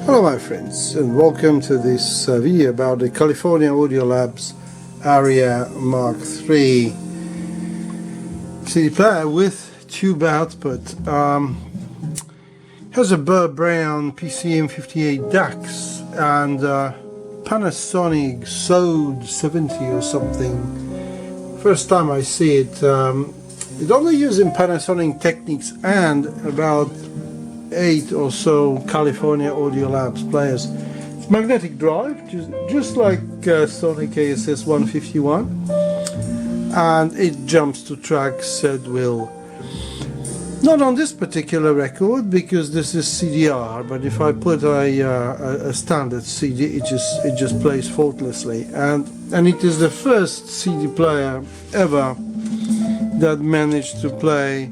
Hello my friends, and welcome to this video about the California Audio Labs Aria Mk3 CD player with tube output. Has a Burr Brown PCM58 DAX and Panasonic SOD 70 or something. First time I see it. It's only using Panasonic Technics and about 8 or so California Audio Labs players. It's magnetic drive, just like Sonic ASS 151, and it jumps to tracks at will. Not on this particular record because this is CDR, but if I put a standard CD, it just plays faultlessly, and it is the first CD player ever that managed to play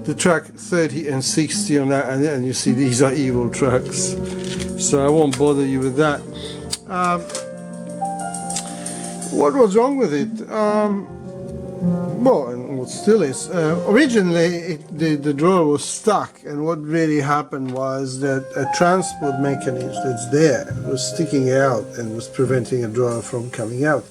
the track 30 and 60 on that, and you see these are evil tracks, so I won't bother you with that. What was wrong with it? Well, and what still is, originally the drawer was stuck, and what really happened was that a transport mechanism that's there was sticking out and was preventing a drawer from coming out.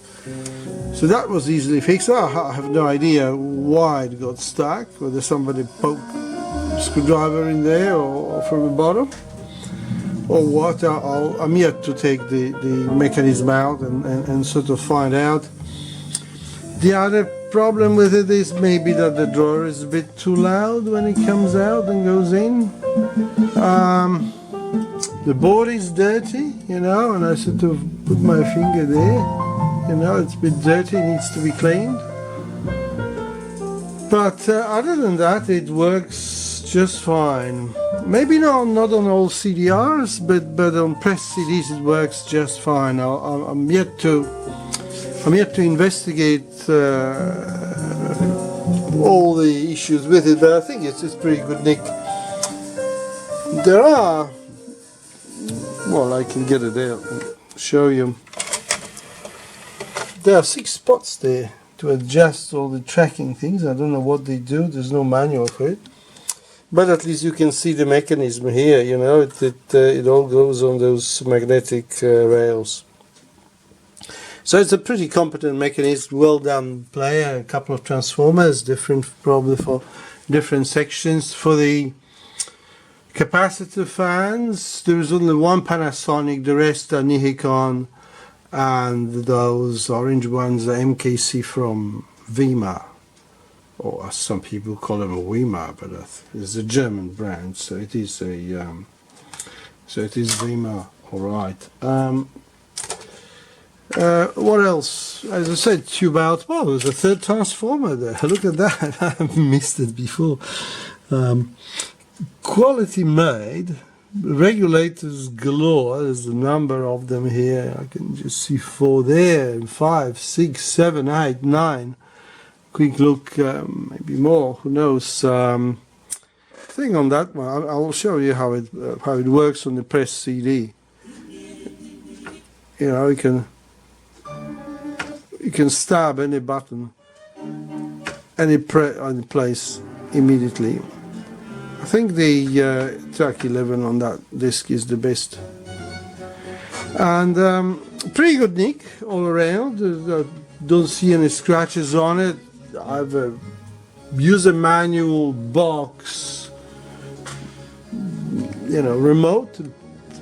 So that was easily fixed. I have no idea why it got stuck, whether somebody poked a screwdriver in there or from the bottom or what. I'm yet to take the mechanism out and sort of find out. The other problem with it is maybe that the drawer is a bit too loud when it comes out and goes in. The board is dirty, you know, and I sort of put my finger there. You know, it's a bit dirty, needs to be cleaned. But other than that, it works just fine. Maybe not on all CDRs, but on pressed CDs it works just fine. I'm yet to investigate all the issues with it, but I think it's pretty good nick. There are, well, I can get it out and show you. There are 6 spots there to adjust all the tracking things. I don't know what they do, there's no manual for it. But at least you can see the mechanism here, you know, it all goes on those magnetic rails. So it's a pretty competent mechanism, well done player, a couple of transformers, different probably for different sections. For the capacitor fans, there is only one Panasonic, the rest are Nikon, and those orange ones are MKC from Weimar, or as some people call them a Weimar, but it's a German brand, so it is Weimar. All right. What else? As I said, tube out. Well, there's a third transformer there. Look at that. I've missed it before. Quality made. Regulators galore. There's a number of them here. I can just see 4 there, and 5, 6, 7, 8, 9. Quick look, maybe more. Who knows? Thing on that one. I'll show you how it works on the pressed CD. You know, you can stab any button, any place immediately. I think the track 11 on that disc is the best, and pretty good nick all around. Don't see any scratches on it. I've a user manual box, you know, remote.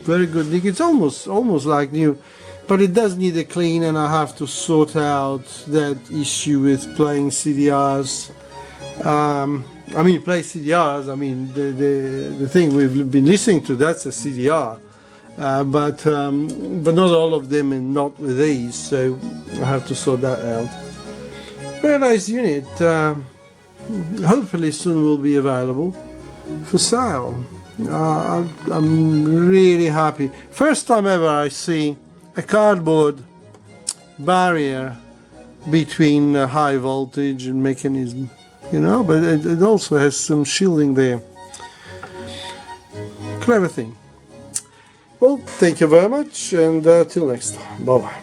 Very good nick. It's almost like new, but it does need a clean, and I have to sort out that issue with playing CDRs. I mean, play CDRs. I mean, the thing we've been listening to, that's a CDR, but not all of them, and not with these. So I have to sort that out. Very nice unit. Hopefully soon will be available for sale. I'm really happy. First time ever I see a cardboard barrier between high voltage and mechanism. You know, but it also has some shielding there. Clever thing. Well, thank you very much, and till next time. Bye bye.